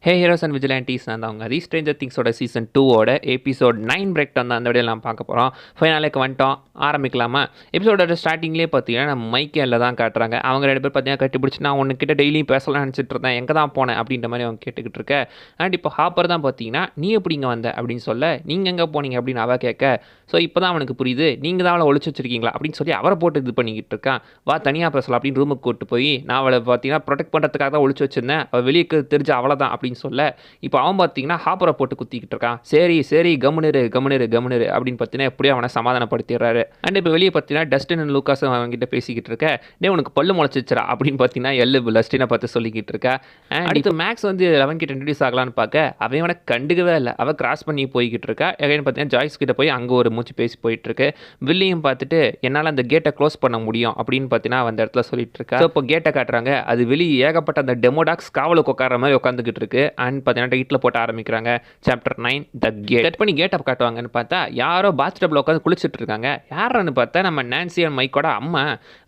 Hey heroes and vigilantes நான் தான் அவங்க ஸ்ட்ரேஞ்சர் திங்ஸோட சீசன் 2ஓட எபிசோட் 9 பிரேக் தான் அந்த வீடியோ நான் பார்க்க போகிறோம். ஃபைனலுக்கு வந்துட்டோம், ஆரம்பிக்கலாமா? எபிசோடோட ஸ்டார்டிங்லேயே பார்த்தீங்கன்னா நம்ம மைக்கேலில் தான் காட்டுறாங்க. அவங்க ரெண்டு பேர் பார்த்தீங்கன்னா கட்டி பிடிச்சி நான் உன்கிட்ட டெய்லியும் பேசலாம்னு நினச்சிட்டு இருந்தேன், எங்கே தான் போனேன் அப்படின்ற மாதிரி அவங்க கேட்டுக்கிட்டு இருக்க. அண்ட் இப்போ ஹாப்பர் தான் பார்த்தீங்கன்னா நீ எப்படி இங்கே வந்த அப்படின்னு சொல்ல, நீங்கள் எங்கே போனீங்க அப்படின்னு அவள் கேட்க. ஸோ இப்போ தான் அவனுக்கு புரியுது நீங்கள் தான் அவளை ஒழிச்சு வச்சிருக்கீங்களா அப்படின்னு சொல்லி அவரை போட்டு இது பண்ணிக்கிட்டு இருக்கான். வா தனியாக பேசலாம் அப்படின்னு ரூமுக்கு கூப்பிட்டு போய் நான் அவளை பார்த்தீங்கன்னா ப்ரொடெக்ட் பண்ணுறதுக்காக தான் ஒழிச்சு வச்சிருந்தேன், அவள் வெளியே தெரிஞ்ச அவளை தான் அப்படின்னு சொல்ல, இப்போ அவன் பார்த்தீங்கன்னா ஹாப்பரை போட்டு குத்திக்கிட்டு இருக்கான். சரி சரி கம்முனிரு அப்படின்னு பார்த்தீங்கன்னா எப்படியும் அவனை சமாதானப்படுத்திடுறாரு. அண்ட் இப்போ வெளியே பார்த்தீங்கன்னா டஸ்டின் அண்ட் லூக்காஸ் அவங்ககிட்ட பேசிக்கிட்டு இருக்க. டே உனக்கு பல்லு முளைச்சிச்சரா அப்படின்னு பார்த்தீங்கன்னா லஸ்டினை பார்த்து சொல்லிக்கிட்டு இருக்கா. அண்ட் அடுத்து மேக்ஸ் வந்து 11 கிட்ட இன்ட்ரடியூஸ் ஆகலான்னு பார்க்க அவன் அவனை கண்டுக்கவே இல்லை. அவள் கிராஸ் பண்ணி போய்கிட்டு இருக்கா. எகைன் பார்த்தீங்கன்னா ஜாய்ஸ் கிட்ட போய் அங்கே ஒரு மூச்சு பேசி போயிட்டு இருக்கு. வில்லியும் பார்த்துட்டு என்னால் அந்த கேட்டை க்ளோஸ் பண்ண முடியும் அப்படின்னு பார்த்தீங்கன்னா அந்த இடத்துல சொல்லிட்டு இருக்கா. இப்போ கேட்டை காட்டுறாங்க. அது வெளியே ஏகப்பட்ட அந்த டெமோடாக்ஸ் காவலுக்கு உட்கார மாதிரி உட்காந்துக்கிட்டு இருக்கு. அண்ட் பார்த்தீங்கன்னா டைட்டில் போட்டு ஆரம்பிக்கிறாங்க. சாப்டர் 9 த கேட். கட் பண்ணி கேட்டை காட்டுவாங்கன்னு பார்த்தா யாரோ பாத்டப்ல உட்காந்து குளிச்சுட்டு இருக்காங்க. யாருன்னு பார்த்தா நம்ம நான்சி அண்ட் மைக்கோட அம்மா.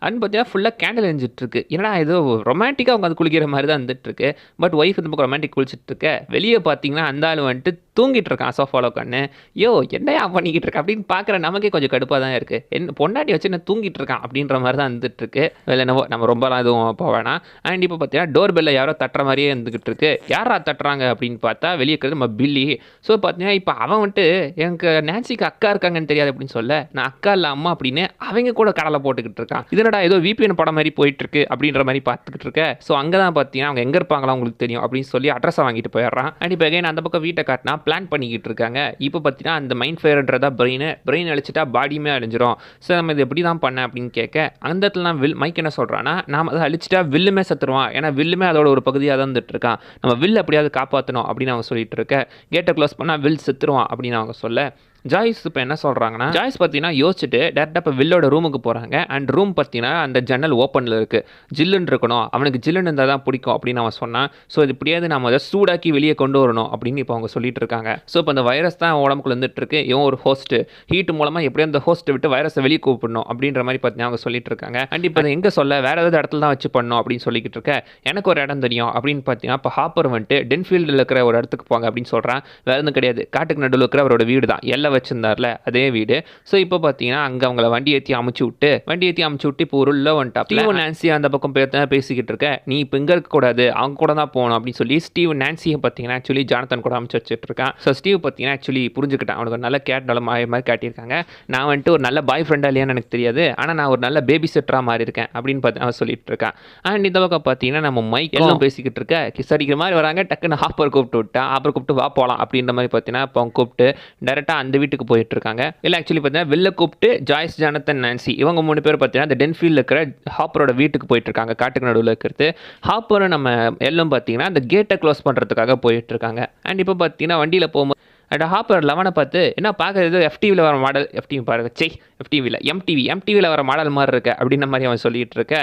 அண்ட் பார்த்தீங்கன்னா ஃபுல்லாக கேண்டில் எரிஞ்சிட்டு இருக்கு. ஏன்னா ஏதோ ரொமான்டிக்காக அவங்க அது குளிக்கிற மாதிரி தான் வந்துட்டு இருக்கு. பட் ஒய்ஃப் இந்த பக்கம் ரொமான்டிக் குளிச்சுட்டு இருக்க. வெளியே பார்த்தீங்கன்னா அந்த ஆள் வந்துட்டு தூங்கிட்டு இருக்கான் சோஃபாவில் உட்காந்து. யோ என்னையா பண்ணிக்கிட்டு இருக்க அப்படின்னு பார்க்குற நமக்கே கொஞ்சம் கடுப்பாக தான் இருக்குது. என்ன பொண்டாட்டி வச்சு என்ன தூங்கிட்டு இருக்கான் அப்படின்ற மாதிரி தான் வந்துட்டு இருக்கு. இல்லை என்னவோ நம்ம ரொம்பலாம் எதுவும் போக வேணாம். அண்ட் இப்போ பார்த்தீங்கன்னா டோர் பெல்ல யாரோ தட்டுற மாதிரியே இருந்துகிட்டு இருக்கு. யாரா தட்டுறாங்க அப்படின்னு பார்த்தா வெளியே இருக்கிறது நம்ம பில்லி. ஸோ பார்த்தீங்கன்னா இப்போ அவன் வந்துட்டு எனக்கு நான்சிக்கு அக்கா இருக்காங்கன்னு தெரியாது அப்படின்னு சொல்ல, நான் அக்கா இல்லை அம்மா அப்படின்னு அவங்க கூட கடலை போட்டுக்கிட்டு இருக்கான். இதனடா ஏதோ விபிஎன் படம் மாதிரி போயிட்டு இருக்கு அப்படின்ற மாதிரி பார்த்துக்கிட்டு இருக்க. ஸோ அங்கே தான் பார்த்தீங்கன்னா அவங்க எங்கே இருப்பாங்களா உங்களுக்கு தெரியும் அப்படின்னு சொல்லி அட்ரஸை வாங்கிட்டு போயிடுறான். அண்ட் இப்போ எகைன் அந்த பக்கம் வீட்டை காட்டினா பிளான் பண்ணிக்கிட்டு இருக்காங்க. இப்போ பார்த்தீங்கன்னா அந்த மைண்ட் ஃபயர்ன்றதா பிரெயின் அழிச்சிட்டா பாடியுமே அழிஞ்சிரும். ஸோ நம்ம இது எப்படி தான் பண்ண அப்படின்னு கேட்க அந்த இடத்துல நான் மைக் என்ன சொல்கிறான்னா, நாம் அதை அழிச்சிட்டா வில்லுமே செத்துருவான், ஏன்னா வில்லுமே அதோட ஒரு பகுதியாக தான் வந்துட்டு இருக்கான், நம்ம வில் எப்படியாவது காப்பாற்றணும் அப்படின்னு அவங்க சொல்லிட்டு இருக்க. கேட்டை க்ளோஸ் பண்ணால் வில் செத்துருவான் அப்படின்னு அவங்க சொல்ல, ஜாய்ஸ் இப்போ என்ன சொல்கிறாங்கன்னா, ஜாய்ஸ் பார்த்தீங்கன்னா யோசிச்சுட்டு டேரெக்டாக இப்போ வில்லோட ரூமுக்கு போகிறாங்க. அண்ட் ரூம் பார்த்தீங்கன்னா அந்த ஜன்னல் ஓப்பனில் இருக்குது. ஜில்லுன்னு இருக்கணும், அவனுக்கு ஜில்லுன்னு இருந்தால் தான் பிடிக்கும் அப்படின்னு அவன் சொன்னான். ஸோ இது இப்படியாவது நம்ம அதை சூடாக்கி வெளியே கொண்டு வரணும் அப்படின்னு இப்போ அவங்க சொல்லிட்டு இருக்காங்க. ஸோ இப்போ அந்த வைரஸ் தான் உடம்புக்குள்ள வந்துட்டு இருக்கு. இவன் ஒரு ஹோஸ்ட், ஹீட் மூலமாக எப்படியோ அந்த ஹோஸ்ட்டை விட்டு வைரஸை வெளியே கூப்பிடணும் அப்படின்ற மாதிரி பார்த்தீங்கன்னா அவங்க சொல்லிட்டு இருக்காங்க. அண்ட் இப்போ அதை எங்கே சொல்ல வேறு ஏதாவது இடத்துல தான் வச்சு பண்ணணும் அப்படின்னு சொல்லிக்கிட்டு இருக்க. எனக்கு ஒரு இடம் தெரியும் அப்படின்னு பார்த்தீங்கன்னா இப்போ ஹாப்பர் வந்துட்டு டென்ஃபீல்டில் இருக்கிற ஒரு இடத்துக்கு போங்க அப்படின்னு சொல்கிறான். வேறு எதுவும் கிடையாது, காட்டுக்கு நடுவில் இருக்கிற அவரோட வீடு தான், எல்லாம் வச்சிருந்தார்ல அதே வீடு. ஸோ இப்போ பார்த்தீங்கன்னா அங்கே அவங்கள வண்டி ஏற்றி அமுச்சு விட்டு இப்போ ஒரு உள்ள வந்துட்டா. ஸ்டீவ் நான்சி அந்த பக்கம் பேசிக்கிட்டு இருக்க. நீ இப்போ இங்கே இருக்கக்கூடாது, அவங்க கூட தான் போகணும் அப்படின்னு சொல்லி ஸ்டீவ் நான்சியை பார்த்தீங்கன்னா ஆக்சுவலி ஜானத்தன் கூட அமுச்சு வச்சுட்டு இருக்கான். ஸோ ஸ்டீவ் பார்த்தீங்கன்னா ஆக்சுவலி புரிஞ்சுக்கிட்டான், அவனுக்கு ஒரு நல்ல கேட் நல்ல மாதிரி காட்டியிருக்காங்க. நான் வந்துட்டு ஒரு நல்ல பாய் ஃப்ரெண்டாக இல்லையான்னு எனக்கு தெரியாது, ஆனால் நான் ஒரு நல்ல பேபி செட்டராக மாறி இருக்கேன் அப்படின்னு பார்த்து அவன் சொல்லிட்டு இருக்கான். அண்ட் இந்த பக்கம் பார்த்தீங்கன்னா நம்ம மைக் எல்லாம் பேசிக்கிட்டு இருக்க. கிஸ் அடிக்கிற மாதிரி வராங்க. டக்குன்னு ஹாப்பர் கூப்பிட்டு வா போகலாம் அப்படின்ற மாதிரி பார்த்தீங்கன்னா இப்போ அவங்க கூப்பிட்டு டேரெக்டாக அந்த வீட்டுக்கு போயிட்டு இருக்காங்க. இல்லை ஆக்சுவலி பார்த்தீங்கன்னா வெளில கூப்பிட்டு ஜாய்ஸ், ஜானத்தன், நான்சி இவங்க 3 பேர் பார்த்தீங்கன்னா அந்த டென்ஃபீல்டில் இருக்கிற ஹாப்பரோட வீட்டுக்கு போயிட்டு இருக்காங்க. காட்டுக்கு நடுவில் இருக்கிறது ஹாப்பரை நம்ம எல்லாம் பார்த்தீங்கன்னா அந்த கேட்டை க்ளோஸ் பண்ணுறதுக்காக போயிட்டு இருக்காங்க. அண்ட் இப்போ பார்த்தீங்கன்னா வண்டியில் போகும்போது அண்ட் ஹாப்பர் 11 பார்த்து என்ன பார்க்குறது எஃப்டிவியில் வர மாடல், எஃப்டிவி பாருங்க, எஃப்டிவியில் எம்டிவியில் வர மாடல் மாதிரி இருக்கு அப்படின்ற மாதிரி அவன் சொல்லிட்டு இருக்க.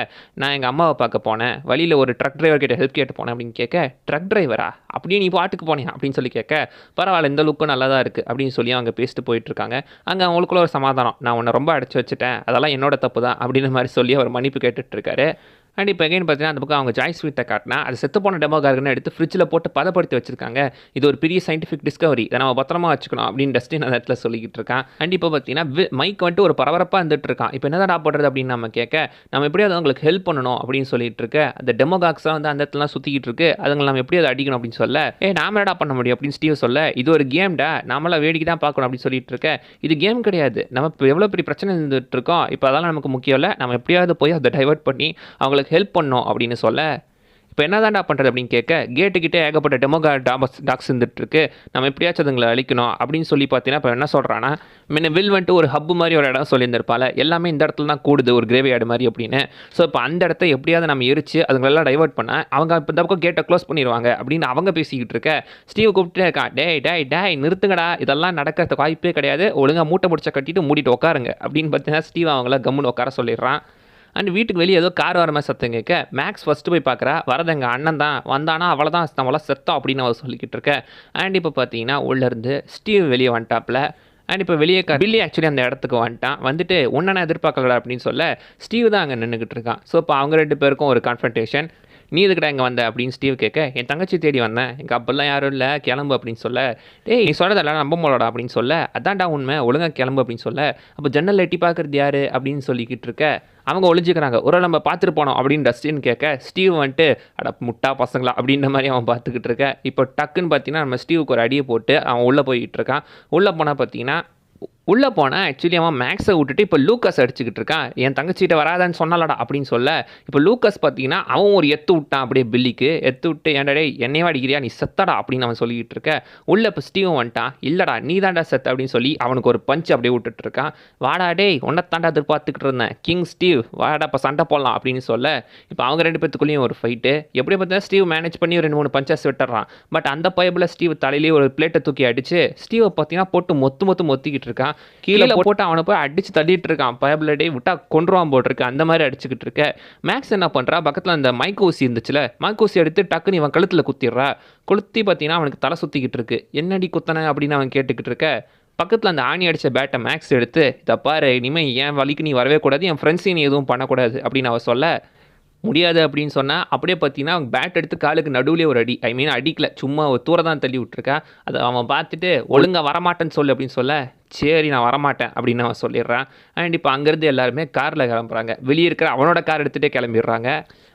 நான் எங்கள் அம்மாவை பார்க்க போனேன், வழியில் ஒரு ட்ரக் டிரைவர் கிட்ட ஹெல்ப் கேட்டு போனேன் அப்படின்னு கேட்க, ட்ரக் டிரைவரா அப்படியே நீ பாட்டுக்கு போனேன் அப்படின்னு சொல்லி கேட்க, பரவாயில்ல இந்த லுக்கும் நல்லா தான் இருக்குது அப்படின்னு சொல்லி அவங்க பேசிட்டு போயிட்டு இருக்காங்க. அங்கே அவங்களுக்குள்ள ஒரு சமாதானம், நான் உன்னை ரொம்ப அடைச்சி வச்சுட்டேன், அதெல்லாம் என்னோட தப்பு தான் அப்படின்ற மாதிரி சொல்லி அவர் மன்னிப்பு கேட்டுட்டு இருக்காரு. அண்ட் இப்போ எகைன் பார்த்தீங்கன்னா அந்த பக்கம் அவங்க ஜாய்ஸ் வீட்டை காட்டினா அது செத்து போன டெமோகார்கனை எடுத்து ஃப்ரிட்ஜில் போட்டு பதப்படுத்தி வச்சிருக்காங்க. இது ஒரு பெரிய சயின்டிஃபிக் டிஸ்கவரி, இதை நம்ம பத்திரமா வச்சுக்கணும் அப்படின்னு டஸ்டின் அந்த இடத்துல சொல்லிக்கிட்டு இருக்கான். அண்ட் இப்போ பார்த்தீங்கன்னா மைக் வந்துட்டு ஒரு பரபரப்பாக இருந்துட்டு இருக்கான். இப்போ என்ன தான் போடுறது அப்படின்னு நம்ம கேட்க, நம்ம எப்படியாவது அவங்களுக்கு ஹெல்ப் பண்ணணும் அப்படின்னு சொல்லிட்டு இருக்க. அந்த டெமோகாக்ஸாக வந்து அந்த இடத்துலாம் சுற்றிக்கிட்டு இருக்கு, அதுங்களை நம்ம எப்படியாவது அடிக்கணும் அப்படின்னு சொல்ல, நாம என்னடா பண்ண முடியும் அப்படின்னு ஸ்டீவ் சொல்ல, இது ஒரு கேம்டா, நம்மளாம் வேடிக்கை தான் பார்க்கணும் அப்படின்னு சொல்லிட்டு இருக்க. இது கேம் கிடையாது, நம்ம இப்போ எவ்வளோ பெரிய பிரச்சனை இருந்துட்டு இருக்கோம், இப்போ அதெல்லாம் நமக்கு முக்கியம் இல்லை, நம்ம எப்படியாவது போய் அதை டைவர்ட் பண்ணி அவங்களுக்கு ஹெல்ப் பண்ணணும் அப்படின்னு சொல்ல, இப்போ என்ன தாண்டா பண்ணுறது அப்படின்னு கேட்க, கேட்டுக்கிட்டே ஏகப்பட்ட டாக்ஸ் இருந்துட்டு இருக்கு, நம்ம எப்படியாச்சும் அதுங்களை அழிக்கணும் அப்படின்னு சொல்லி பார்த்தீங்கன்னா இப்போ என்ன சொல்கிறான்னா, முன்ன வில் வந்துட்டு ஒரு ஹப்பு மாதிரி ஒரு இடம் சொல்லியிருந்திருப்பால, எல்லாமே இந்த இடத்துல தான் கூடுது ஒரு கிரேவியார்டு மாதிரி அப்படின்னு. ஸோ இப்போ அந்த இடத்த எப்படியாவது நம்ம எரிச்சு அதுங்களெல்லாம் டைவர்ட் பண்ண அவங்க இப்போ இந்த பக்கம் கேட்டை க்ளோஸ் பண்ணிடுவாங்க அப்படின்னு அவங்க பேசிக்கிட்டு இருக்க. ஸ்டீவ் கூப்பிட்டே இருக்கான், டேய் நிறுத்துங்கடா, இதெல்லாம் நடக்கிறதுக்கு வாய்ப்பே கிடையாது, ஒழுங்காக மூட்டை முடிச்ச கட்டிட்டு மூடிட்டு உட்காருங்க அப்படின்னு பார்த்தீங்கன்னா ஸ்டீவ் அவங்கள கம்முன்னு உட்கார சொல்லிடுறான். அண்ட் வீட்டுக்கு வெளியே ஏதோ கார் வர மாதிரி சத்தம் கேட்க மேக்ஸ் ஃபஸ்ட்டு போய் பார்க்குறா. வரது எங்கள் அண்ணன் தான், வந்தானா அவளை தான் நம்மளாம் செத்தோம் அப்படின்னு அவள் சொல்லிக்கிட்டு இருக்க. அண்ட் இப்போ பார்த்தீங்கன்னா உள்ளேருந்து ஸ்டீவ் வெளியே வந்துட்டாப்ல. அண்ட் இப்போ வெளியே பில்லி ஆக்சுவலி அந்த இடத்துக்கு வந்துட்டான். வந்துட்டு உன்னை நான் எதிர்பார்க்கலடா அப்படின்னு சொல்ல, ஸ்டீவ் தான் அங்கே நின்றுக்கிட்டு இருக்கான். ஸோ இப்போ அவங்க 2 பேருக்கும் ஒரு கான்ஃபரன்டேஷன். நீ எதுக்குடா இங்கே வந்த அப்படின்னு ஸ்டீவ் கேட்க, என் தங்கச்சி தேடி வந்தேன், எங்கள் அப்பெல்லாம் யாரும் இல்லை, கிளம்பு அப்படின்னு சொல்ல, டேய் நீ சொல்கிறதெல்லாம் நம்ப போலடா அப்படின்னு சொல்ல, அதான்டா உண்மை, ஒழுங்காக கிளம்பு அப்படின்னு சொல்ல, அப்போ ஜன்னல் எட்டி பார்க்குறது யாரு அப்படின்னு சொல்லிக்கிட்டு இருக்க, அவங்க ஒளிஞ்சிக்கிறாங்க. ஒரு நம்ம பார்த்துட்டு போனோம் அப்படின்னு டஸ்டின் கேட்க, ஸ்டீவ் வந்துட்டு அட முட்டா பசங்களா அப்படின்ற மாதிரி அவன் பார்த்துக்கிட்டு இருக்க. இப்போ டக்குன்னு பார்த்தீங்கன்னா நம்ம ஸ்டீவுக்கு ஒரு அடியை போட்டு அவன் உள்ளே போய்கிட்டு இருக்கான். உள்ளே போனால் பார்த்தீங்கன்னா உள்ளே போனால் ஆக்சுவலி அவன் மேக்ஸை விட்டுட்டு இப்போ லூக்கஸ் அடிச்சுக்கிட்டு இருக்கான். என் தங்கச்சிட்ட வராதான்னு சொன்னாலடா அப்படின்னு சொல்ல, இப்போ லூக்கஸ் பார்த்தீங்கன்னா அவன் ஒரு எத்து விட்டான் அப்படியே பில்லிக்கு. எத்து விட்டு ஏன்டா என்னையவா அடிக்கிறியா, நீ செத்தடா அப்படின்னு அவன் சொல்லிக்கிட்டு இருக்க. உள்ளே இப்போ ஸ்டீவன் வந்துட்டான், இல்லைடா நீ தாண்டா செத்த அப்படின்னு சொல்லி அவனுக்கு ஒரு பஞ்ச் அப்படியே விட்டுட்டு இருக்கான். வாடா டேய் உன்னை தாண்டா எதிர்பார்த்துக்கிட்டு இருந்தேன், கிங் ஸ்டீவ் வாடா இப்போ சண்டை போடலாம் அப்படின்னு சொல்ல, இப்போ அவங்க ரெண்டு பேத்துக்குள்ளேயும் ஒரு ஃபைட்டு. எப்படி பார்த்தா ஸ்டீவ் மேனேஜ் பண்ணி 2-3 பஞ்சஸ் விட்டுறான். பட் அந்த பைபிள் ஸ்டீவ் தலையிலேயே ஒரு பிளேட்டை தூக்கி அடிச்சு ஸ்டீவை பார்த்தீங்கன்னா போட்டு மொத்திக்கிட்டு இருக்கான். கீழே போட்டு அவனை போய் அடிச்சு தள்ளிட்டு இருக்கான். பயபிளடே விட்டா கொன்றுவான் போட்டிருக்கு, அந்த மாதிரி அடிச்சுக்கிட்டு இருக்க. மேக்ஸ் என்ன பண்ணுறா, பக்கத்தில் அந்த மைக்கோசி இருந்துச்சுல, மைக்கோசி எடுத்து டக்குன்னு இவன் கழுத்தில் குத்திடுறா. கொளுத்தி பார்த்தீங்கன்னா அவனுக்கு தலை சுற்றிக்கிட்டு இருக்கு. என்னடி குத்தனை அப்படின்னு அவன் கேட்டுக்கிட்டு இருக்க. பக்கத்தில் அந்த ஆணி அடித்த பேட்டை மேக்ஸ் எடுத்து, இதை பாரு இனிமேல் என் வழிக்கு நீ வரவே கூடாது, என் ஃப்ரெண்ட்ஸையும் நீ எதுவும் பண்ணக்கூடாது அப்படின்னு அவன் சொல்ல, முடியாது அப்படின்னு சொன்னால் அப்படியே பார்த்தீங்கன்னா அவங்க பேட் எடுத்து காலுக்கு நடுவுலேயே ஒரு அடி, ஐ மீன் அடிக்கல, சும்மா ஒரு தூர தான் தள்ளி விட்டுருக்கா. அதை அவன் பார்த்துட்டு ஒழுங்காக வரமாட்டேன்னு சொல்லு அப்படின்னு சொல்ல, சரி நான் வரமாட்டேன் அப்படின்னு அவன் சொல்லிடுறான். அண்ட் இப்போ அங்கேருந்து எல்லாருமே காரில் கிளம்புறாங்க. வெளியே இருக்கிற அவனோட கார் எடுத்துகிட்டே கிளம்பிடுறாங்க.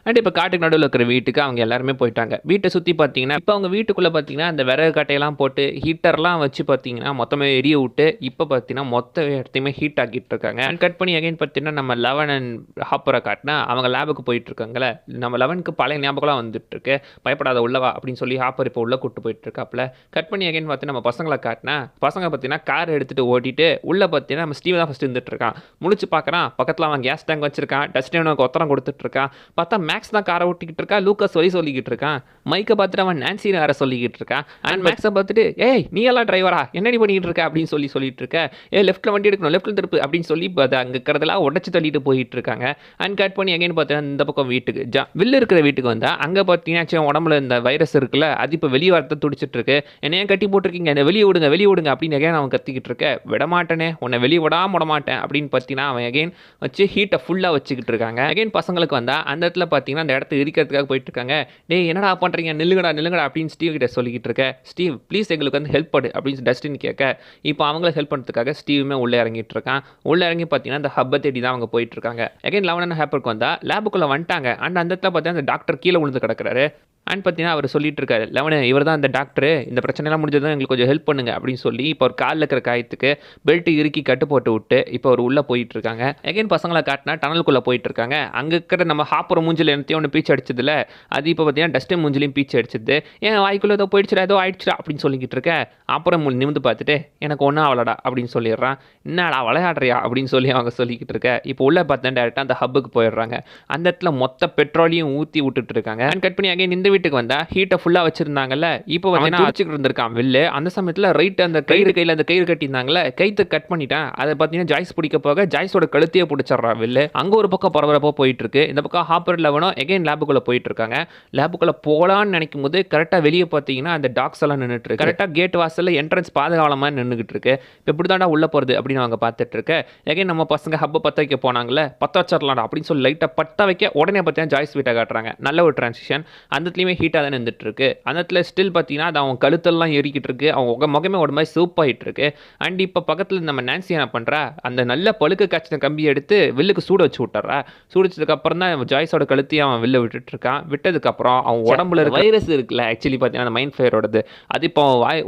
அண்ட் இப்போ காட்டுக்கு நடுவில் இருக்கிற வீட்டுக்கு அவங்க எல்லாருமே போயிட்டாங்க. வீட்டை சுற்றி பார்த்தீங்கன்னா இப்போ அவங்க வீட்டுக்குள்ளே பார்த்தீங்கன்னா அந்த விறகு கட்டையெல்லாம் போட்டு ஹீட்டர்லாம் வச்சு பார்த்தீங்கன்னா மொத்தமாக எரிய விட்டு இப்போ பார்த்தீங்கன்னா மொத்த இடத்தையுமே ஹீட் ஆக்கிட்டு இருக்காங்க. அண்ட் கட் பண்ணி அகைன் பார்த்தீங்கன்னா நம்ம லெவன் அண்ட் ஹாப்பரை காட்டினா அவங்க லேபுக்கு போயிட்டு இருக்காங்களே. நம்ம லெவனுக்கு பழைய ஞாபகம்லாம் வந்துட்டு இருக்கு. பயப்படாத உள்ளவா அப்படின்னு சொல்லி ஹாப்பர் இப்போ உள்ள கூட்டு போயிட்டு இருக்காப்புல. கட் பண்ணி அகைன் பார்த்து நம்ம பசங்களை காட்டினா பசங்க பார்த்தீங்கன்னா கார் எடுத்துகிட்டு ஓட்டிட்டு உள்ள பார்த்தீங்கன்னா நம்ம ஸ்டீவ் தான் ஃபஸ்ட்டு இருந்துட்டு இருக்கான். முடிச்சு பார்க்குறான், பக்கத்தில் அவன் கேஸ் டேங்க் வச்சிருக்கான், டஸ்டினுக்கு ஒத்தரம் கொடுத்துட்டு இருக்கான். பார்த்தா மேக்ஸ் தான் காரை ஓட்டிக்கிட்டு இருக்கா, லூக்கஸ் வழி சொல்லிக்கிட்டு இருக்கான். மைக்கை பார்த்துட்டு அவன் நான்சி வேற சொல்லிக்கிட்டு இருக்கான். அண்ட் மேக்ஸை பார்த்துட்டு ஏய் நீ எல்லாம் டிரைவரா என்னடி பண்ணிக்கிட்டு இருக்க அப்படின்னு சொல்லிட்டு இருக்க. லெஃப்ட்டில் வண்டி எடுக்கணும், லெஃப்ட்டில் திருப்பு அப்படின்னு சொல்லி அதை அங்கே இருக்கிறதெல்லாம் உடச்சி தள்ளிட்டு போயிட்டு இருக்காங்க. அண்ட் கட் பண்ணி எங்கேன்னு பார்த்தீங்கன்னா இந்த பக்கம் வீட்டுக்கு வில்லு இருக்கிற வீட்டுக்கு வந்தால் அங்கே பார்த்தீங்கன்னா உடம்புல இந்த வைரஸ் இருக்குல்ல, அது இப்போ வெளியே வரத்தை துடிச்சிட்டு இருக்கு. என்னையே கட்டி போட்டிருக்கீங்க, என்னை வெளியே விடுங்க அப்படின்னு எகைன் அவன் கத்திக்கிட்டு இருக்க. விடமாட்டேனே உன்னை வெளியே விட மாட்டேன் அப்படின்னு பார்த்தீங்கன்னா அவன் எகைன் வச்சு ஹீட்டை ஃபுல்லாக வச்சுக்கிட்டு இருக்காங்க. எகைன் பசங்களுக்கு வந்தால் அந்த இடத்துல பார்த்தீங்கன்னா அந்த இடத்த இருக்கிறதுக்காக போயிட்டு இருக்காங்க. டேய் என்னடா பண்ணுறீங்க, நில்லுங்கடா அப்படின்னு ஸ்டீவ் கிட்ட சொல்லிக்கிட்டு இருக்க. ஸ்டீவ் ப்ளீஸ் எங்களுக்கு வந்து ஹெல்ப் பண்ணு அப்படின்னு டஸ்டின் கேட்க. இப்போ அவங்கள ஹெல்ப் பண்ணுறதுக்காக ஸ்டீவுமே உள்ளே இறங்கிட்டு இருக்கான். உள்ளே இறங்கி பார்த்தீங்கன்னா அந்த ஹப்பை தேடி தான் அவங்க போயிட்டு இருக்காங்க. எகைன் லெவன் அண்ட் ஹேப்பருக்கு வந்தால் லேபுக்குள்ளே வந்துட்டாங்க. அண்ட் அந்த இடத்துல பார்த்தீங்கன்னா அந்த டாக்டர் கீழே விழுந்து கிடக்குறாரு. அண்ட் பார்த்தீங்கன்னா அவர் சொல்லிட்டு இருக்காரு, லெவனு இவர் தான் அந்த டாக்டரு, இந்த பிரச்சனைலாம் முடிஞ்சதும் எங்களுக்கு கொஞ்சம் ஹெல்ப் பண்ணுங்க அப்படின்னு சொல்லி இப்போ ஒரு காலில் இருக்கிற காயத்துக்கு பெல்ட் இறுக்கி கட்டு போட்டு விட்டு இப்போ அவர் உள்ளே போயிட்டு இருக்காங்க. எகைன் பசங்களை காட்டினா டனலுக்குள்ளே போயிட்டு இருக்காங்க. அங்கே இருக்கிற நம்ம ஹாப்பர் மூஞ்சில் என்னத்தையும் ஒன்று பீச்சு அடிச்சதில்ல, அது இப்போ பார்த்தீங்கன்னா டஸ்டின் மூஞ்சிலையும் பீச்சு அடிச்சது. ஏன் வாய்க்குள்ளே ஏதோ போயிடுச்சுடா, ஏதோ ஆயிடுச்சுடா அப்படின்னு சொல்லிக்கிட்டு இருக்கேன். அப்புறம் நிமிந்து பார்த்துட்டு எனக்கு ஒன்றும் அவளடா அப்படின்னு சொல்லிடுறான். என்னடா விளையாடுறியா அப்படின்னு சொல்லி அவங்க சொல்லிக்கிட்டு இருக்க. இப்போ உள்ளே பார்த்தா டேரெக்டாக அந்த ஹப்புக்கு போயிடுறாங்க. அந்த இடத்துல மொத்த பெட்ரோலையும் ஊற்றி விட்டுட்டு இருக்காங்க. அண்ட் கட் பண்ணி அகைன் இந்த வீட்டுக்கு வந்தா ஹீட்டை ஃபுல்லாக வச்சிருந்தாங்கல்ல, இப்போ வச்சுக்கிட்டு இருந்திருக்கான் வெளில. அந்த சமயத்தில் ரைட் அந்த கையில் அந்த கயிறு கட்டியிருந்தாங்கல்ல, கைத்து கட் பண்ணிட்டான். அதை பார்த்தீங்கன்னா ஜாய்ஸ் பிடிக்க போக ஜாய்ஸோட கழுத்தையே பிடிச்சிட்றான் வெளில. அங்கே ஒரு பக்கம் பரபரப்பாக போயிட்டு இருக்கு. இந்த பக்கம் ஹாப்பர் லெவனும் எகைன் லேபுக்குள்ளே போயிட்டு இருக்காங்க. லேபுக்குள்ளே போகலான்னு நினைக்கும் போது கரெக்டாக வெளியே பார்த்தீங்கன்னா அந்த டாக்ஸ் எல்லாம் நின்றுட்டு இருக்கு. கரெக்டாக கேட் வாசலில் என்ட்ரன்ஸ் பாதுகாவலமாக நின்றுகிட்டு இருக்கு. இப்போ இப்படி தாண்டா உள்ளே போகிறது அப்படின்னு அவங்க பார்த்துட்டு இருக்க. எகைன் நம்ம பசங்க ஹப்பை பற்ற வைக்க போனாங்களே, பற்ற வச்சிடலாம்டா அப்படின்னு சொல்லி லைட்டாக பற்ற வைக்க உடனே பார்த்தீங்கன்னா ஜாய்ஸ் வீட்டை காட்டுறாங்க. நல்ல ஒரு டிரான்சிஷன். அந்த ஹீட்டாக தான் இருந்துட்டு இருக்கு. அந்த இடத்துல ஸ்டில் பார்த்தீங்கன்னா அது அவன் கழுத்தெல்லாம் ஏறிக்கிட்டு இருக்கு. அவங்க முகமே ஒரு மாதிரி சூப்பாயிட்டு இருக்கு. அண்ட் இப்போ பக்கத்தில் நம்ம நான்சி என்ன பண்ணுறா, அந்த நல்ல பழுக்க காய்ச்சின கம்பியை எடுத்து வில்லுக்கு சூட வச்சு விட்டுறா. சூடிச்சதுக்கு அப்புறம் தான் ஜாய்ஸோட கழுத்தையும் அவன் வெளில விட்டுட்டு இருக்கான். விட்டதுக்கப்புறம் அவன் உடம்புல இருக்க வைரஸ் இருக்குல்ல, ஆக்சுவலி பார்த்தீங்கன்னா அந்த மைண்ட் ஃபயரோடது, அது இப்போ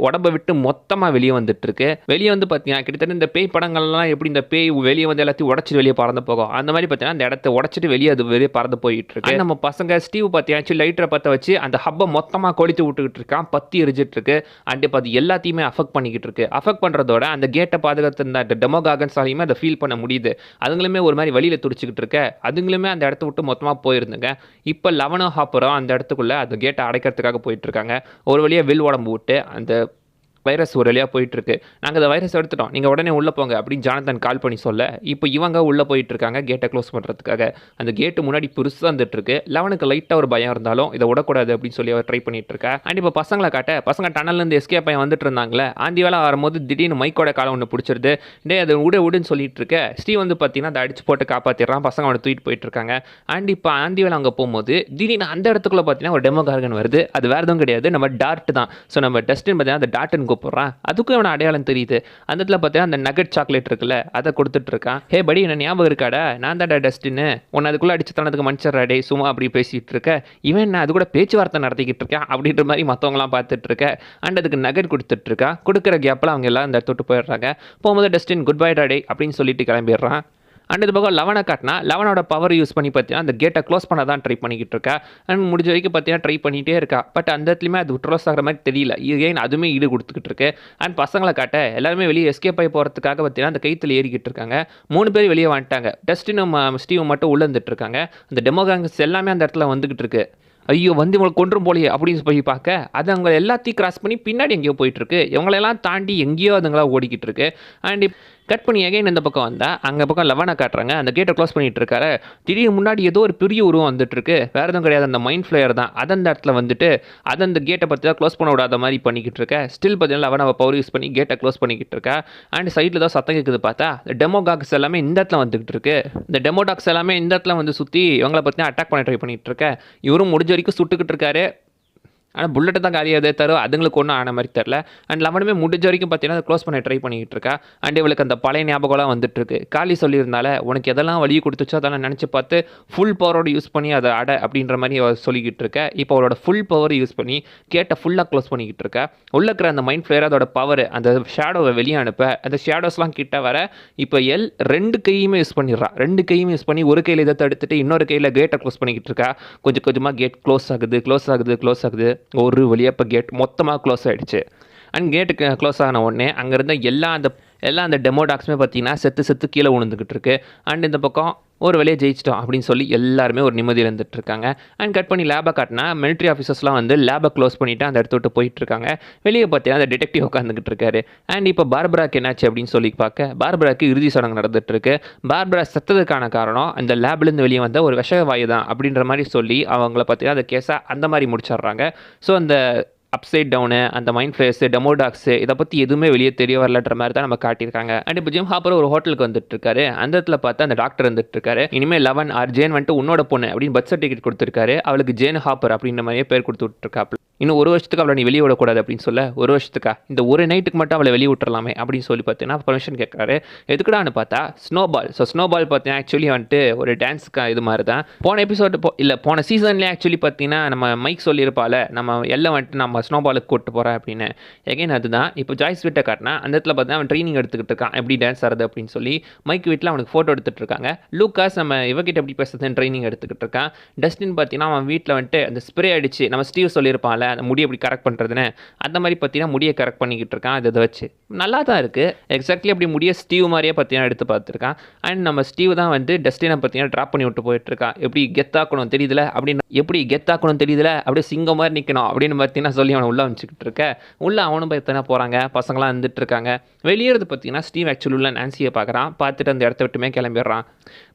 உடம்பை விட்டு மொத்தமாக வெளியே வந்துட்டு இருக்கு. வெளியே வந்து பார்த்தீங்கன்னா கிட்டத்தட்ட இந்த பேய் படங்கள்லாம் எப்படி இந்த பேய் வெளியே வந்து எல்லாத்தையும் உடச்சிட்டு வெளியே பறந்து போகும், அந்த மாதிரி பார்த்தீங்கன்னா அந்த இடத்த உடச்சிட்டு வெளியே பறந்து போயிட்டு இருக்கு. நம்ம பசங்க ஸ்டீவ் பார்த்தீங்கன்னா லைட்டரை பற்ற வச்சு அந்த ஹப்பை மொத்தமாக கொளுத்தி விட்டுக்கிட்டு இருக்கான். பத்தி எரிஞ்சிட்டு இருக்கு. அண்ட் இப்போ அது எல்லாத்தையுமே அஃபெக்ட் பண்ணிக்கிட்டு இருக்கு. அஃபெக்ட் பண்ணுறதோட அந்த கேட்டை பாதுகாத்து இந்த டெமோகாகன்ஸாலையுமே அதை ஃபீல் பண்ண முடியுது. அதுங்களுமே ஒரு மாதிரி வழியில் துடிச்சிக்கிட்டு இருக்க. அதுங்களுமே அந்த இடத்த விட்டு மொத்தமாக போயிருந்துங்க. இப்போ லெவனும் ஹாப்பரும் அந்த இடத்துக்குள்ளே அந்த கேட்டை அடைக்கிறதுக்காக போயிட்டு இருக்காங்க. ஒரு வழியாக வில் உடம்பு விட்டு அந்த வைரஸ் ஒரு வழியாக போயிட்டுருக்கு. நாங்கள் அந்த வைரஸ் எடுத்துட்டோம், நீங்கள் உடனே உள்ளே போங்க அப்படின்னு ஜானதன் கால் பண்ணி சொல்ல, இப்போ இவங்க உள்ளே போயிட்டுருக்காங்க கேட்டை க்ளோஸ் பண்ணுறதுக்காக. அந்த கேட்டு முன்னாடி பெருசாக வந்துட்டுருக்கு. லெவனுக்கு லைட்டாக ஒரு பயம் இருந்தாலும் இதை விடக்கூடாது அப்படின்னு சொல்லி அவர் ட்ரை பண்ணிட்டு இருக்கா. அண்ட் இப்போ பசங்களை காட்ட, பசங்க டனல்லேருந்து எஸ்கேப் ஆகி வந்துட்டு இருந்தாங்களே, ஆந்தி வேலை வரும்போது திடீர்னு மைக்கோட காலம் ஒன்று பிடிச்சிருது. டே அது விடுன்னு சொல்லிட்டு இருக்க. ஸ்டீவ் வந்து பார்த்தீங்கன்னா அதை அடிச்சு போட்டு காப்பாற்றிடுறான். பசங்க அவனை தூக்கிட்டு போயிட்டு இருக்காங்க. அண்ட் இப்போ ஆந்தி வேலை அங்கே போகும்போது திடீர்னு அந்த இடத்துக்குள்ள பார்த்தீங்கன்னா ஒரு டெமோகார்கன் வருது. அது வேறு எதுவும் கிடையாது, நம்ம டார்ட் தான். ஸோ நம்ம டஸ்டின் பார்த்தீங்கன்னா அந்த டார்ட்னு கூப்பிட்றான். அதுக்கும் அவனை அடையாளம் தெரியுது. அந்த இடத்துல பார்த்தீங்கன்னா அந்த நகட் சாக்லேட் இருக்குல்ல, அதை கொடுத்துட்டு இருக்கான். ஹே படி, என்ன ஞாபகம் இருக்காடா, நான் தான்டா டஸ்டின்னு, உன்னை அதுக்குள்ளே அடிச்சு தனதுக்கு மனுஷராடே சும்மா அப்படி பேசிகிட்டு இருக்க. இவன் நான் அது கூட பேச்சுவார்த்தை நடத்திக்கிட்டு இருக்கேன் அப்படின்ற மாதிரி மற்றவங்களாம் பார்த்துட்டு இருக்க. அண்ட் அதுக்கு நகட் கொடுத்துட்டு இருக்கா. கொடுக்குற கேப்பில் அவங்க எல்லாம் அந்த தொட்டு போயிடுறாங்க. போகும்போது டஸ்டின் குட் பை டாடே அப்படின்னு சொல்லிட்டு கிளம்பிடுறான். அண்ட் இது பக்கம் லெவனை காட்டினா, லெவனோட பவர் யூஸ் பண்ணி பார்த்தீங்கன்னா அந்த கேட்டை க்ளோஸ் பண்ண தான் ட்ரை பண்ணிக்கிட்டு இருக்கா. அண்ட் முடிஞ்ச வரைக்கும் பார்த்தீங்கன்னா ட்ரை பண்ணிகிட்டே இருக்கா. பட் அந்த இடத்துலையுமே அது க்ளோஸ் ஆகிற மாதிரி தெரியல. ஏன் அதுவுமே ஈடு கொடுத்துக்கிட்டு இருக்கு. அண்ட் பசங்களை காட்ட எல்லாருமே வெளியே எஸ்கேப் ஆகி போகிறதுக்காக பார்த்தீங்கன்னா அந்த கைத்தில் ஏறிக்கிட்டு இருக்காங்க. 3 பேர் வெளியே வந்துட்டாங்க. டஸ்டினும் ஸ்டீவும் மட்டும் உள்ளே வந்துட்டு இருக்காங்க. அந்த டெமோகாங்ஸ் எல்லாமே அந்த இடத்துல வந்துக்கிட்டு இருக்கு. ஐயோ வந்து இவங்களை கொன்றும் போலியே அப்படின்னு போய் பார்க்க, அது அவங்க எல்லாத்தையும் கிராஸ் பண்ணி பின்னாடி எங்கேயோ போயிட்டுருக்கு. இவங்களெல்லாம் தாண்டி எங்கேயோ அதுங்களா ஓடிக்கிட்டு இருக்கு. அண்ட் கட் பண்ணி எகைன் இந்த பக்கம் வந்தால் அங்கே பக்கம் லெவனை காட்டுறாங்க. அந்த கேட்டை க்ளோஸ் பண்ணிட்டு இருக்காரு. திடீர்னு முன்னாடி ஏதோ ஒரு பெரிய உருவம் வந்துட்டு இருக்கு. வேறு எதுவும் கிடையாது, அந்த மைண்ட் ஃப்ளேயர் தான். அது அந்த இடத்துல வந்துட்டு அதை அந்த கேட்டை பற்றி தான் க்ளோஸ் பண்ண விடாத மாதிரி பண்ணிக்கிட்டு இருக்க. ஸ்டில் பார்த்தீங்கன்னா லெவனை பவர் யூஸ் பண்ணி கேட்டை க்ளோஸ் பண்ணிக்கிட்டு இருக்கா. அண்ட் சைடில் தான் சத்தம் கேட்குது. பார்த்தா டெமோடாக்ஸ் எல்லாமே இந்த இடத்துல வந்துகிட்டு இருக்கு. இந்த டெமோடாக்ஸ் எல்லாமே இந்த இடத்துல வந்து சுற்றி இவங்களை பற்றி அட்டாக் பண்ண ட்ரை பண்ணிட்டு இருக்க. இவரும் முடிஞ்ச வரைக்கும் சுட்டுக்கிட்டு இருக்காரு. ஆனால் புல்லெட்டை தான் காலியாகதே தரும், அதுங்களுக்கு ஒன்றும் ஆன மாதிரி தெரில. அண்ட் லெவனுமே முடிஞ்ச வரைக்கும் பார்த்தீங்கன்னா அதை க்ளோஸ் பண்ண ட்ரை பண்ணிக்கிட்டு இருக்கா. அண்ட் இவளுக்கு அந்த பழைய ஞாபகம்லாம் வந்துட்டுருக்கு. காலி சொல்லியிருந்தால உனக்கு எதெல்லாம் வழி கொடுத்துச்சோ அதெல்லாம் நினச்சி பார்த்து ஃபுல் பவரோடு யூஸ் பண்ணி அதை அப்படின்ற மாதிரி சொல்லிக்கிட்டு இருக்க. இப்போ அவளோட ஃபுல் பவர் யூஸ் பண்ணி கேட்டை ஃபுல்லாக க்ளோஸ் பண்ணிக்கிட்டு இருக்கா. உள்ள இருக்கிற அந்த மைண்ட் ஃப்ளேயர் அதோட பவர் அந்த ஷேடோவை வெளியே அனுப்ப, அந்த ஷேடோஸ்லாம் கிட்ட வர இப்போ 2 கையுமே யூஸ் பண்ணிடுறான். 2 கையுமே யூஸ் பண்ணி ஒரு கையில் இதை தடுத்துட்டு இன்னொரு கையில் கேட்டை க்ளோஸ் பண்ணிக்கிட்டு இருக்கா. கொஞ்சம் கொஞ்சமாக கேட் க்ளோஸ் ஆகுது. ஒரு வழியாக இப்போ கேட் மொத்தமாக க்ளோஸ் ஆகிடுச்சு. அண்ட் கேட்டுக்கு க்ளோஸ் ஆன உடனே அங்கே இருந்த எல்லா அந்த டெமோடாக்ஸுமே பார்த்தீங்கன்னா செத்து கீழே விழுந்துக்கிட்டு இருக்கு. அண்ட் இந்த பக்கம் ஒரு வழியாக ஜெயிச்சிட்டோம் அப்படின்னு சொல்லி எல்லாருமே ஒரு நிம்மதியில் இருந்துட்டு இருக்காங்க. அண்ட் கட் பண்ணி லேபை காட்டினா மிலிட்ரி ஆஃபீஸர்ஸ்லாம் வந்து லேபை க்ளோஸ் பண்ணிவிட்டு அந்த இடத்த விட்டு போயிட்டுருக்காங்க. வெளியே பார்த்தீங்கன்னா அந்த டிடெக்டிவ் உட்காந்துக்கிட்டு இருக்காரு. அண்ட் இப்போ பார்பராக்கு என்னாச்சு அப்படின்னு சொல்லி பார்க்க, பார்பராக்கு இறுதி சடங்கு நடந்துட்டுருக்கு. பார்பரா செத்ததுக்கான காரணம் அந்த லேப்லேருந்து வெளியே வந்த ஒரு விஷவாயு தான் அப்படின்ற மாதிரி சொல்லி அவங்கள பார்த்தீங்கன்னா அந்த கேஸை அந்த மாதிரி முடிச்சிடுறாங்க. ஸோ அந்த அப்சைட் டவுனு, அந்த மைண்ட் ஃப்ளேயர்ஸு, டெமோடாக்ஸு இதை பற்றி எதுவுமே வெளியே தெரிய வரலன்ற மாதிரி தான் நம்ம காட்டியிருக்காங்க. அண்ட் இப்போ ஜிம் ஹாப்பர் ஒரு ஹோட்டலுக்கு வந்துட்டு இருக்காரு. அந்த இடத்துல பார்த்து அந்த டாக்டர் வந்துட்டு இருக்காரு. இனிமேல் 11 ஆர் ஜேன் வந்துட்டு உன்னோட பொண்ணு அப்படின்னு பர்த் சர்டிஃபிகேட் கொடுத்துருக்காரு. அவளுக்கு ஜேன் ஹாப்பர் அப்படின்ற மாதிரியே பேர் கொடுத்து விட்டுருக்காப்ல. இன்னும் 1 வருஷத்துக்கு அவளை நீ வெளியே விடக்கூடாது அப்படின்னு சொல்ல, 1 வருஷத்துக்கா, இந்த ஒரு நைட்டுக்கு மட்டும் அவளை வெளியே விட்டுறலாமே அப்படின்னு சொல்லி பார்த்தீங்கன்னா பர்மிஷன் கேட்குறாரு. எதுக்குடான்னு பார்த்தா ஸ்னோபால். ஸோ ஸ்னோபால் பார்த்தீங்கன்னா ஆக்சுவலி வந்துட்டு ஒரு டான்ஸுக்கு இது மாதிரி தான். போன சீசன்லேயே ஆக்சுவலி பார்த்தீங்கன்னா நம்ம மைக் சொல்லியிருப்பால, நம்ம எல்லாம் வந்துட்டு நம்ம ஸ்னோபாலுக்கு கூப்பிட்டு போகிறேன் அப்படின்னு. எகைன் அதுதான் இப்போ ஜாய்ஸ் வீட்டை காட்டினா அந்த இடத்துல பார்த்தீங்கன்னா அவன் ட்ரைனிங் எடுத்துக்கிட்டு இருக்கான் எப்படி டான்ஸ் ஆடுறது அப்படின்னு சொல்லி. மைக் வீட்டில் அவனுக்கு ஃபோட்டோ எடுத்துகிட்டு இருக்காங்க. லூக்காஸ் நம்ம இவகிட்ட எப்படி பேசுறதுன்னு ட்ரைனிங் எடுத்துக்கிட்டு இருக்கான். டஸ்டின் பார்த்தீங்கன்னா அவன் வீட்டில் வந்துட்டு அந்த ஸ்ப்ரே அடிச்சு நம்ம ஸ்டீவ் சொல்லியிருப்பான்ல அந்த முடியை எப்படி கரெக்ட் பண்ணுறதுன்னு, அந்த மாதிரி பார்த்தீங்கன்னா முடியை கரெக்ட் பண்ணிக்கிட்டு இருக்கான். அதை வச்சு நல்லா தான் இருக்குது. எக்ஸாக்ட்லி அப்படி முடிய ஸ்டீவ் மாதிரியே பார்த்தீங்கன்னா எடுத்து பார்த்துருக்கான். அண்ட் நம்ம ஸ்டீவ் தான் வந்து டஸ்டினை பார்த்தீங்கன்னா ட்ராப் பண்ணி விட்டு போயிட்டுருக்கான். எப்படி கெத்தாக்கணும் தெரியுதுல அப்படியே சிங்கம் மாதிரி நிற்கணும் அப்படின்னு பார்த்தீங்கன்னா சொல்லி அவனை உள்ளே வச்சுக்கிட்டு இருக்க. உள்ளே அவனும் பார்த்தீங்கன்னா போகிறாங்க. பசங்களாம் வந்துட்டு இருக்காங்க. வெளியேறது பார்த்தீங்கன்னா ஸ்டீவ் ஆக்சுவலி உள்ள நான்சியை பார்க்குறான். பார்த்துட்டு அந்த இடத்த விட்டுமே கிளம்பிடுறான்.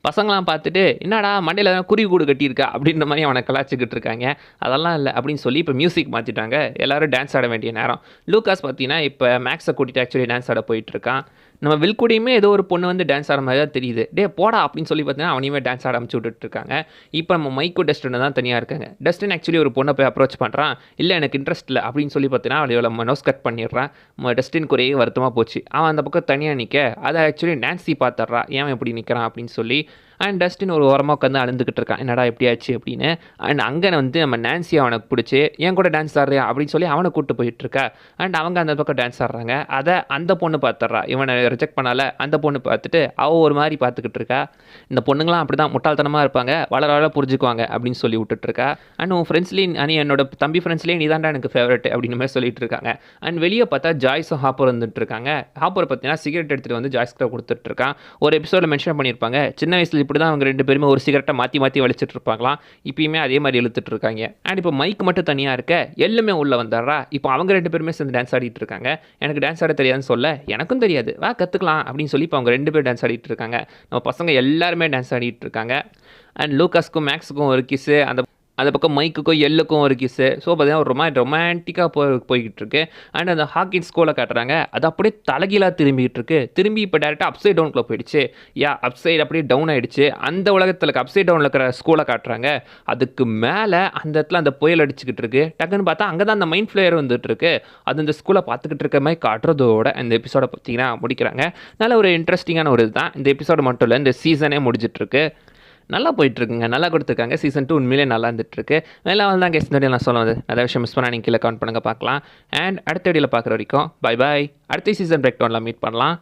பசங்களாம் பார்த்துட்டு என்னடா மண்டையில் குருவி கூடு கட்டியிருக்கா அப்படின்ற மாதிரி அவனை கலாச்சிக்கிட்டு இருக்காங்க. அதெல்லாம் இல்லை அப்படின்னு சொல்லி இப்போ மியூசிக் மாற்றிட்டாங்க. எல்லோரும் டான்ஸ் ஆட வேண்டிய நேரம். லூக்காஸ் பார்த்தீங்கன்னா இப்போ மேக்ஸை கூட்டிகிட்டு ஆக்சுவலி டான்ஸ் ஆட போயிட்டுருக்கான். நம்ம வில்கூடையுமே ஏதோ ஒரு பொண்ணு வந்து டான்ஸ் ஆட மாதிரி தான் தெரியுது. போடா அப்படின்னு சொல்லி பார்த்தீங்கன்னா அவனையுமே டான்ஸ் ஆட அமுச்சு விட்டுருக்காங்க. இப்போ நம்ம மைக்கோ டஸ்டின் தான் தனியாக இருக்காங்க. டஸ்டின் ஆக்சுவலி ஒரு பொண்ணை போய் அப்ரோச் பண்ணுறான். இல்லை எனக்கு இன்ட்ரெஸ்ட் இல்லை அப்படின்னு சொல்லி பார்த்தீங்கன்னா அவளை மனோஸ் கட் பண்ணிடுறான். டஸ்டின் குறையே வருத்தமாக போச்சு. அவன் அந்த பக்கம் தனியாக நிற்க அதை ஆக்சுவலி நான்சி பார்த்துட்றான். ஏன் எப்படி நிற்கிறான் அப்படின்னு சொல்லி. அண்ட் டஸ்டின் ஒரு ஓரமாக உட்காந்து அழுந்துக்கிட்டு இருக்கான். என்னடா எப்படியாச்சு அப்படின்னு. அண்ட் அங்கே வந்து நம்ம நான்சி அவனுக்கு பிடிச்சி என் கூட டான்ஸ் ஆடுறியா அப்படின்னு சொல்லி அவனை கூப்பிட்டு போயிட்டுருக்கா. அண்ட் அவங்க அந்த பக்கம் டான்ஸ் ஆடுறாங்க. அதை அந்த பொண்ணு பார்த்துட்றா. இவனை ரிஜெக்ட் பண்ணால அந்த பொண்ணு பார்த்துட்டு அவள் ஒரு மாதிரி பார்த்துக்கிட்டு இருக்கா. இந்த பொண்ணுங்களாம் அப்படி தான் முட்டாள்தனமாக இருப்பாங்க, வளர புரிஞ்சுக்குவாங்க அப்படின்னு சொல்லி விட்டுட்டுருக்கா. அண்ட் உன் ஃப்ரெண்ட்ஸ்லேயே என்னோட தம்பி ஃப்ரெண்ட்ஸ்லேயே நீ தான்டா எனக்கு ஃபேவரட் அப்படின்னு மாதிரி சொல்லிட்டு இருக்காங்க. அண்ட் வெளியே பார்த்தா ஜாய்ஸும் ஹாப்பர் வந்துட்டு இருக்காங்க. ஹாப்பர் பார்த்தீங்கன்னா சிகரெட் எடுத்துகிட்டு வந்து ஜாய்ஸ்கிட்ட கொடுத்துட்ருக்கான். ஒரு எபிசோடில் மென்ஷன் பண்ணியிருப்பாங்க, சின்ன வயசுல இப்படி தான் அவங்க 2 பேருமே ஒரு சிகரெட்டை மாற்றி வலிச்சிட்டு இருப்பாங்களாம். இப்பயுமே அதே மாதிரி இழுத்துட்டு இருக்காங்க. அண்ட் இப்போ மைக் மட்டும் தனியாக இருக்க எல்லாமே உள்ளே வந்துடுறா. இப்போ அவங்க 2 பேருமே சேர்ந்து டான்ஸ் ஆடிட்டு இருக்காங்க. எனக்கு டான்ஸ் ஆட தெரியாதுன்னு சொல்ல, எனக்கும் தெரியாது, வா கற்றுக்கலாம் அப்படின்னு சொல்லி இப்போ அவங்க 2 பேரும் டான்ஸ் ஆடிட்டு இருக்காங்க. நம்ம பசங்க எல்லாருமே டான்ஸ் ஆடிட்டு இருக்காங்க. அண்ட் லூகாஸ்க்கும் மேக்ஸுக்கும் ஒரு கிஸ்ஸு, அந்த பக்கம் மைக்குக்கும் எல்லுக்கும் ஒரு கிஸ்ஸு. ஸோ பார்த்தீங்கன்னா ஒரு ரொமான்டிக்காக போய்கிட்டு இருக்கு. அண்ட் அந்த ஹாக்கின் ஸ்கூலை காட்டுறாங்க. அது அப்படியே தலைகீழாக திரும்பிக்கிட்டு இருக்கு. திரும்பி இப்போ டேரெக்டாக அப்சைட் டவுனுக்குள்ளே போயிடுச்சு. அப்சைட் அப்படியே டவுன் ஆகிடுச்சு. அந்த உலகத்தில் அப்சைட் டவுனில் இருக்கிற ஸ்கூலை காட்டுறாங்க. அதுக்கு மேலே அந்த இடத்துல அந்த புயல் அடிச்சுக்கிட்டு இருக்கு. டக்குன்னு பார்த்தா அங்கே தான் அந்த மைண்ட் ஃப்ளேயர் வந்துட்டு இருக்கு. அது இந்த ஸ்கூலை பார்த்துக்கிட்டு இருக்க மாதிரி காட்டுறதோட இந்த எபிசோடை பார்த்தீங்கன்னா முடிக்கிறாங்க. நல்ல ஒரு இன்ட்ரெஸ்டிங்கான ஒரு இதுதான். இந்த எபிசோடு மட்டும் இல்லை, இந்த சீசனே முடிஞ்சிட்ருக்கு. நல்லா போயிட்டுருக்குங்க, நல்லா கொடுத்துருக்காங்க. சீசன் 2 உண்மையிலே நல்லா இருந்துகிட்ருக்கு. எல்லாம் தான் கெஸ்ட் நான் சொல்லுவது நிறைய விஷயம் மிஸ் பண்ணால் நீங்கள் கீழே கவுண்ட் பண்ணுங்கள், பார்க்கலாம். அண்ட் அடுத்த வீடியோவில் பார்க்குற வரைக்கும் பை பாய். அடுத்த சீசன் பிரேக் டவுனில் மீட் பண்ணலாம்.